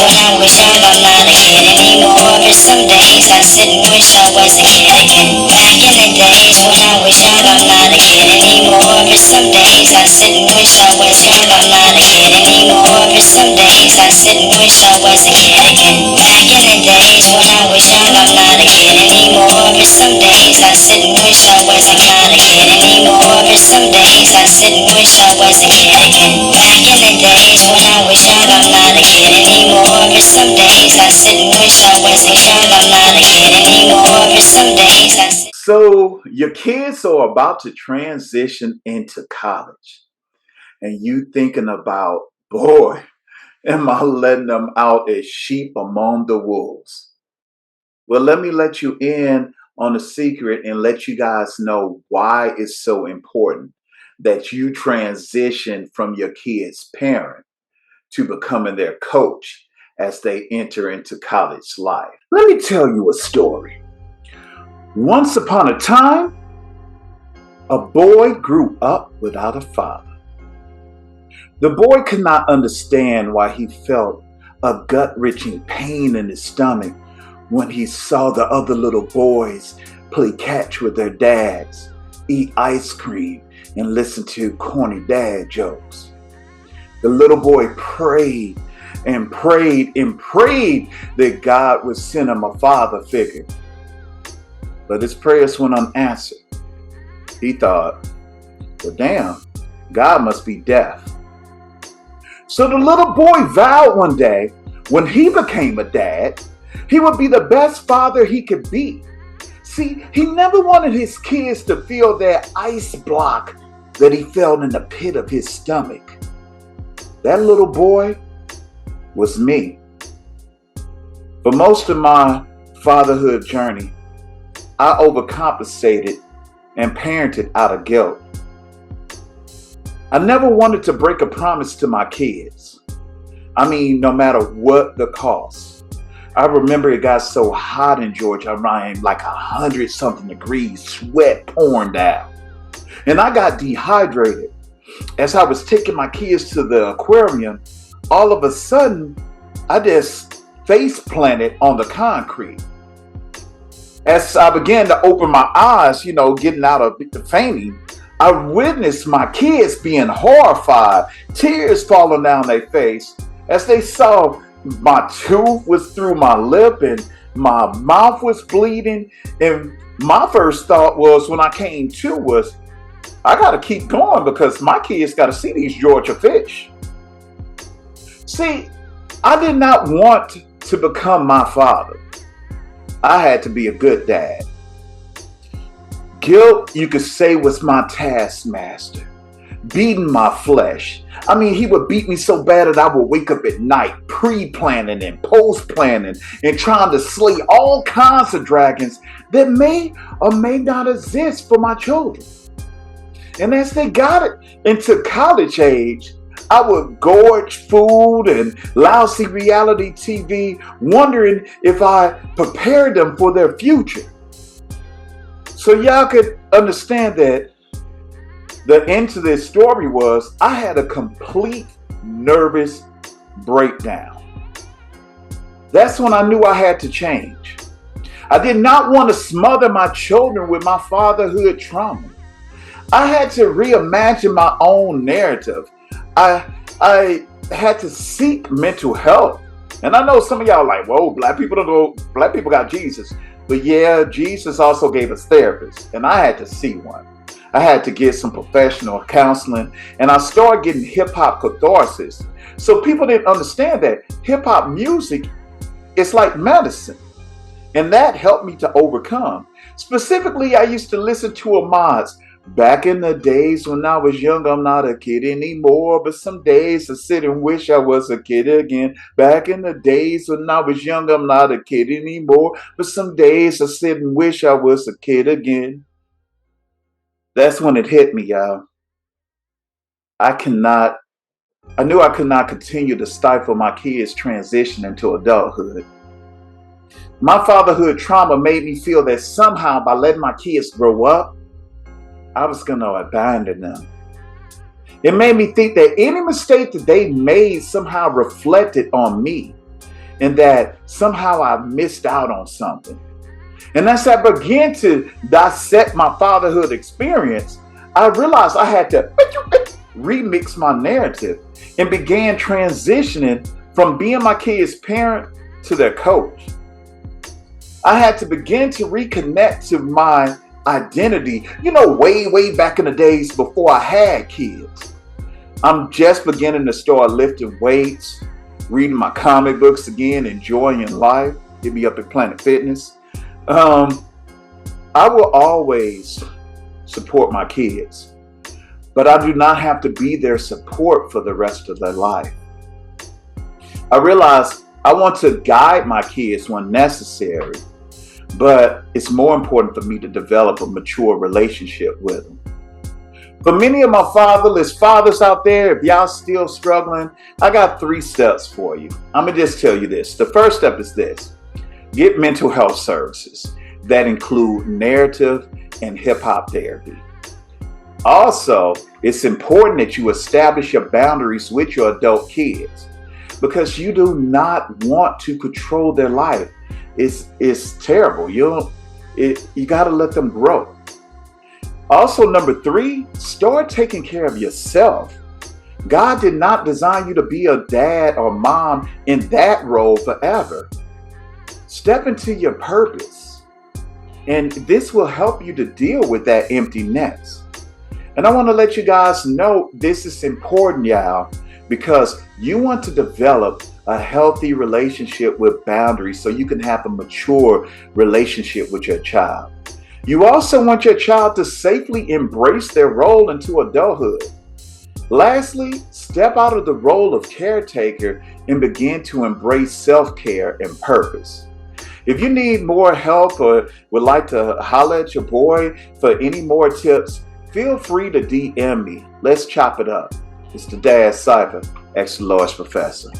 when I was young, I'm not a kid anymore. But some days I sit and wish I was a kid again. Back in the days when I was young, I'm not a kid anymore. But some days I sit and wish I was young, I'm not a kid anymore. But some days I sit and wish I was a kid again. Back in the days when I was young, I'm not a kid anymore. But some days I sit and wish I was, I'm not a kid anymore. But some days I sit and wish I was a kid again. Back in the days when I was young, I'm not a kid anymore. But some days I sit and wish I was young, I'm not a kid anymore. But some days I sit. So your kids are about to transition into college, and you thinking about, boy, am I letting them out as sheep among the wolves? Well, let me let you in on a secret and let you guys know why it's so important that you transition from your kid's parent to becoming their coach as they enter into college life. Let me tell you a story. Once upon a time, a boy grew up without a father. The boy could not understand why he felt a gut-wrenching pain in his stomach when he saw the other little boys play catch with their dads, eat ice cream, and listen to corny dad jokes. The little boy prayed and prayed and prayed that God would send him a father figure. But his prayers went unanswered. He thought, well, damn, God must be deaf. So the little boy vowed one day, when he became a dad, he would be the best father he could be. See, he never wanted his kids to feel that ice block that he felt in the pit of his stomach. That little boy was me. For most of my fatherhood journey, I overcompensated and parented out of guilt. I never wanted to break a promise to my kids. I mean, no matter what the cost. I remember it got so hot in Georgia, around like 100-something degrees, sweat pouring down. And I got dehydrated. As I was taking my kids to the aquarium, all of a sudden, I just face planted on the concrete. As I began to open my eyes, getting out of the fainting, I witnessed my kids being horrified, tears falling down their face as they saw my tooth was through my lip and my mouth was bleeding. And my first thought was, when I came to, was I got to keep going because my kids got to see these Georgia fish. See, I did not want to become my father. I had to be a good dad. Guilt, you could say, was my taskmaster, beating my flesh. I mean, he would beat me so bad that I would wake up at night, pre-planning and post-planning and trying to slay all kinds of dragons that may or may not exist for my children. And as they got it into college age, I would gorge food and lousy reality TV, wondering if I prepared them for their future. So y'all could understand that the end to this story was I had a complete nervous breakdown. That's when I knew I had to change. I did not want to smother my children with my fatherhood trauma. I had to reimagine my own narrative. I had to seek mental health. And I know some of y'all are like, whoa, black people got Jesus. But yeah, Jesus also gave us therapists, and I had to see one. I had to get some professional counseling, and I started getting hip-hop catharsis. So people didn't understand that hip-hop music is like medicine. And that helped me to overcome. Specifically, I used to listen to Ahmad's back in the days when I was young, I'm not a kid anymore. But some days I sit and wish I was a kid again. Back in the days when I was young, I'm not a kid anymore. But some days I sit and wish I was a kid again. That's when it hit me, y'all. I knew I could not continue to stifle my kids' transition into adulthood. My fatherhood trauma made me feel that somehow by letting my kids grow up, I was going to abandon them. It made me think that any mistake that they made somehow reflected on me. and that somehow I missed out on something. And as I began to dissect my fatherhood experience, I realized I had to remix my narrative and began transitioning from being my kids' parent to their coach. I had to begin to reconnect to my identity, way back in the days before I had kids. I'm just beginning to start lifting weights, reading my comic books again, enjoying life. Hit me up at Planet Fitness. I will always support my kids, but I do not have to be their support for the rest of their life. I realize I want to guide my kids when necessary, but it's more important for me to develop a mature relationship with them. For many of my fatherless fathers out there, if y'all still struggling, I got 3 steps for you. I'm going to just tell you this. The first step is this. Get mental health services that include narrative and hip-hop therapy. Also, it's important that you establish your boundaries with your adult kids because you do not want to control their life. It's terrible. You got to let them grow. Also, number 3, start taking care of yourself. God did not design you to be a dad or mom in that role forever. Step into your purpose, and this will help you to deal with that empty nest. And I want to let you guys know this is important, y'all, because you want to develop a healthy relationship with boundaries so you can have a mature relationship with your child. You also want your child to safely embrace their role into adulthood. Lastly, step out of the role of caretaker and begin to embrace self-care and purpose. If you need more help or would like to holler at your boy for any more tips, feel free to DM me. Let's chop it up. It's the Dad Cypher, ex-Lois Professor.